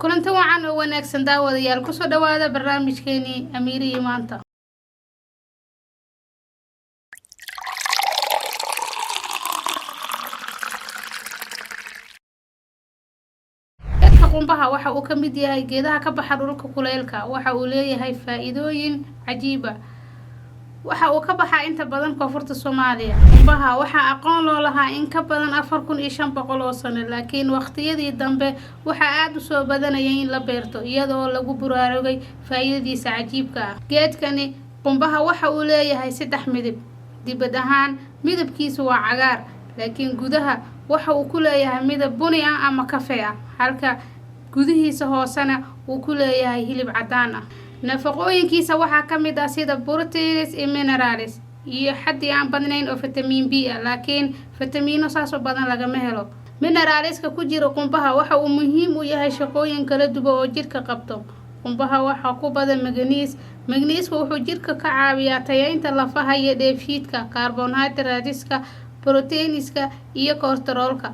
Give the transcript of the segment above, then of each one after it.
kulanti wacan oo wanaagsan daawadayaal ku soo dhawaada barnaamijkeeni Amiiri iyo maanta. Geedka qumbaha waxa uu ka mid yahay geedaha ka baxa dhulka kuleylka. Waxa uu leeyahay faa'iidooyin cajiib ah. waxa uu ka baxaa inta badan koonfurta Soomaaliya. Qumbaha waxa aqoon loo lahaa in ka badan 4500 oo sano, laakiin waqtiyadii dambe waxa aad u soo badanayay in la beerto iyadoo lagu buraarugay faa'iidadiisa cajiibka ah. Geedkani qumbaha waxa uu leeyahay 3 midab. Dibad ahaan midabkiisu waa cagaar, laakiin gudaha waxa uu ku leeyahay midab bunni ah ama kafee ah, halka gudihiisa hoosena uu ku leeyahay hilib cadaan ah. nafaqooyinkiisa waxaa ka mid ah sida proteins iyo minerals iyo xaddi aan badnayn oo vitamin B ah, laakiin fitamiino saas oo badan lagama helo. Mineralska ku jira qumbaha waxa uu muhiim u yahay shaqooyin kala duwan oo jirka qabto. Qumbaha waxa ku badan magnesium. Magnesium wuxuu jirka ka caawiyaa tayeynta lafaha iyo dheefshiidka, carbohydrateska, proteinska iyo kolestaroolka.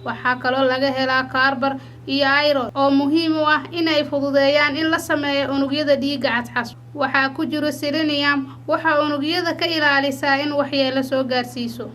Waxaa kaloo laga helaa carbon iyo iron oo muhiim u ah inay fududeeyaan in la sameeyo unugyada dhiigga cas. Waxaa ku jira selenium, waxa unugyada ka ilaalisaa in waxyeello soo gaarsiiso.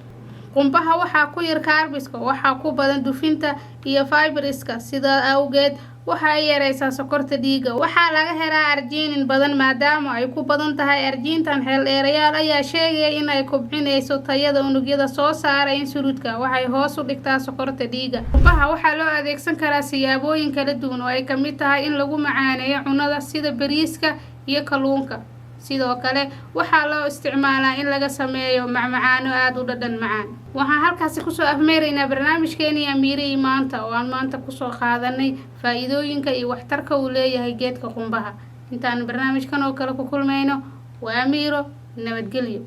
Qumbaha waxa ku yar carbska, waxa ku badan dufinta iyo fiberska, sidaa awgeed waxa ay yareysaa sokorta dhiigga. Waxaa laga helaa arginin badan maadaama ay ku badan tahay argintan. Xeeldheerayaal ayaa sheegay in ay kobcinayso tayada unugyada soo saara insulinka, waxay hoos u dhigtaa sokorta dhiigga. Qumbaha waxaa loo adeegsan karaa siyaabooyin kala duwan oo ay ka mid tahay in lagu macaaneeyo cunnada sida bariiska iyo kalluunka. sidoo kale waxaa loo isticmaalaa in laga sameeyo macmacaano aad u dhadhan macaan. Waxaan halkaas ku soo afmeeraynaa barnaamijkeeni Amiiri iyo maanta oo aan maanta ku soo qaadanay faa'iidooyinka iyo waxtarka uu leeyahay geedka qumbaha. Intaan barnaamijkan oo kale ku kulmayno waa Amiiro, nabadgelyo.